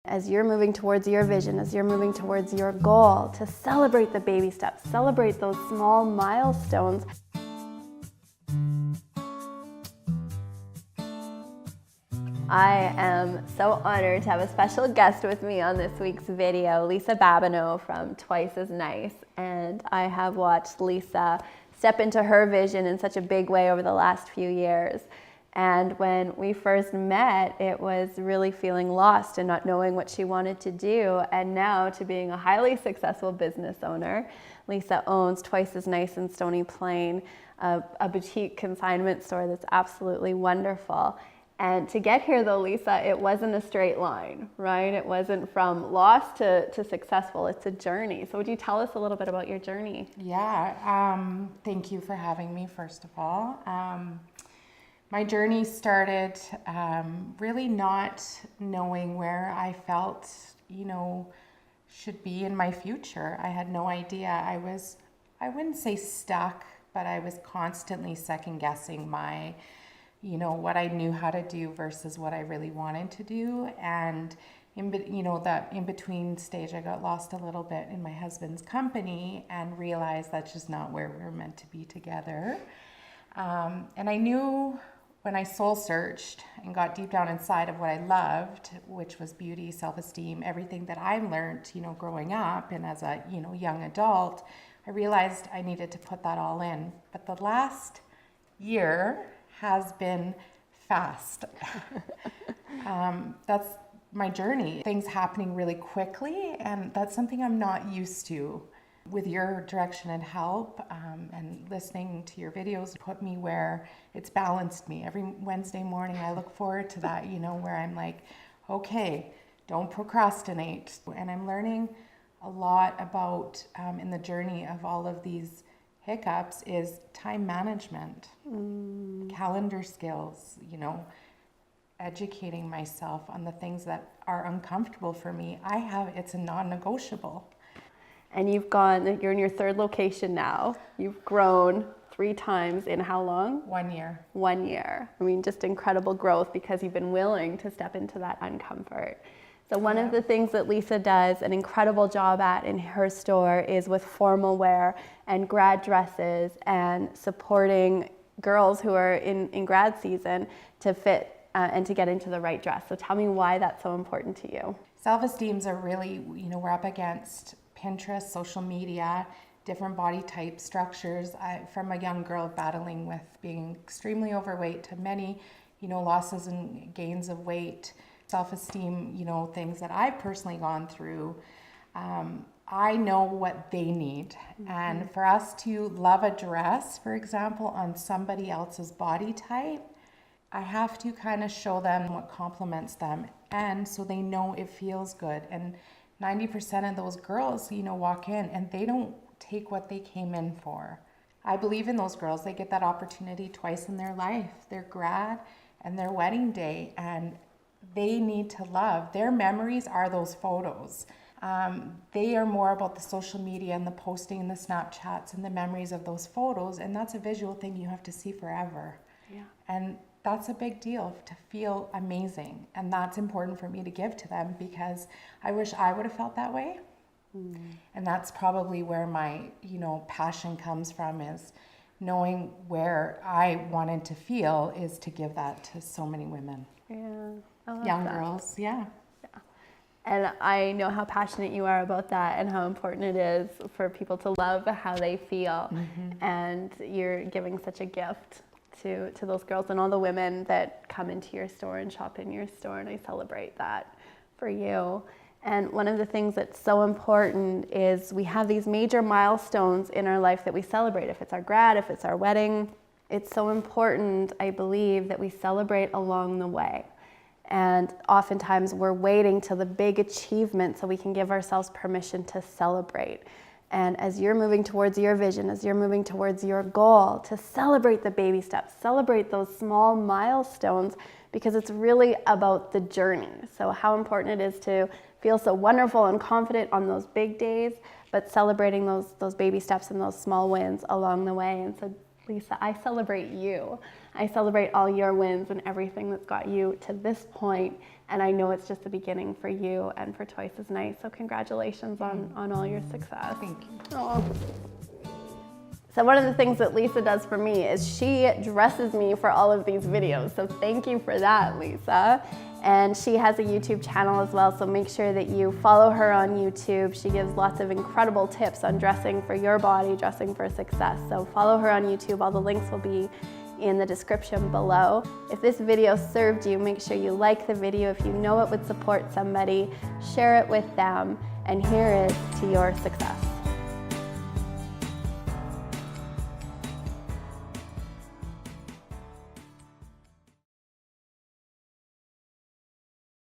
As you're moving towards your vision, as you're moving towards your goal, to celebrate the baby steps, celebrate those small milestones. I am so honored to have a special guest with me on this week's video, Lisa Babineau from Twice as Nice. And I have watched Lisa step into her vision in such a big way over the last few years. And when we first met, it was really feeling lost and not knowing what she wanted to do. And now to being a highly successful business owner, Lisa owns Twice as Nice in Stony Plain, a boutique consignment store that's absolutely wonderful. And to get here though, Lisa, it wasn't a straight line, right? It wasn't from lost to successful. It's a journey. So would you tell us a little bit about your journey? Yeah, thank you for having me, first of all. My journey started really not knowing where I felt, should be in my future. I had no idea. I wouldn't say stuck, but I was constantly second guessing my, what I knew how to do versus what I really wanted to do. And that in between stage, I got lost a little bit in my husband's company and realized that's just not where we were meant to be together. And I knew when I soul searched and got deep down inside of what I loved, which was beauty, self-esteem, everything that I learned, growing up and as a, young adult, I realized I needed to put that all in. But the last year has been fast. That's my journey. Things happening really quickly, and that's something I'm not used to. With your direction and help, and listening to your videos put me where it's balanced me. Every Wednesday morning I look forward to that, where I'm like, okay, don't procrastinate. And I'm learning a lot about, in the journey of all of these hiccups, is time management, calendar skills, educating myself on the things that are uncomfortable for me. It's a non-negotiable. And you're in your third location now. You've grown 3 times in how long? 1 year. 1 year. I mean, just incredible growth because you've been willing to step into that uncomfort. So one of the things that Lisa does an incredible job at in her store is with formal wear and grad dresses and supporting girls who are in grad season to fit and to get into the right dress. So tell me why that's so important to you. Self-esteems are really, we're up against Pinterest, social media, different body type structures. From a young girl battling with being extremely overweight to many, losses and gains of weight, self-esteem, things that I've personally gone through. I know what they need. And for us to love a dress, for example, on somebody else's body type, I have to kind of show them what complements them, and so they know it feels good. And 90% of those girls, walk in and they don't take what they came in for. I believe in those girls. They get that opportunity twice in their life, their grad and their wedding day, and they need to love. Their memories are those photos. They are more about the social media and the posting and the Snapchats and the memories of those photos, and that's a visual thing you have to see forever. Yeah. And that's a big deal, to feel amazing. And that's important for me to give to them because I wish I would have felt that way. And that's probably where my, passion comes from, is knowing where I wanted to feel is to give that to so many women. Yeah. I love Young that. girls, yeah. And I know how passionate you are about that and how important it is for people to love how they feel. And you're giving such a gift to those girls and all the women that come into your store and shop in your store, and I celebrate that for you. And one of the things that's so important is we have these major milestones in our life that we celebrate. If it's our grad, if it's our wedding, it's so important, I believe, that we celebrate along the way. And oftentimes we're waiting till the big achievement so we can give ourselves permission to celebrate. And as you're moving towards your vision, as you're moving towards your goal, to celebrate the baby steps, celebrate those small milestones, because it's really about the journey. So how important it is to feel so wonderful and confident on those big days, but celebrating those baby steps and those small wins along the way. And so Lisa, I celebrate you. I celebrate all your wins and everything that's got you to this point And I know it's just the beginning for you and for Twice as Nice. So congratulations on all your success. Thank you. Aw. So one of the things that Lisa does for me is she dresses me for all of these videos. So thank you for that, Lisa. And she has a YouTube channel as well, so make sure that you follow her on YouTube. She gives lots of incredible tips on dressing for your body, dressing for success. So follow her on YouTube. All the links will be in the description below. If this video served you, make sure you like the video. If you know it would support somebody, share it with them. And here is to your success.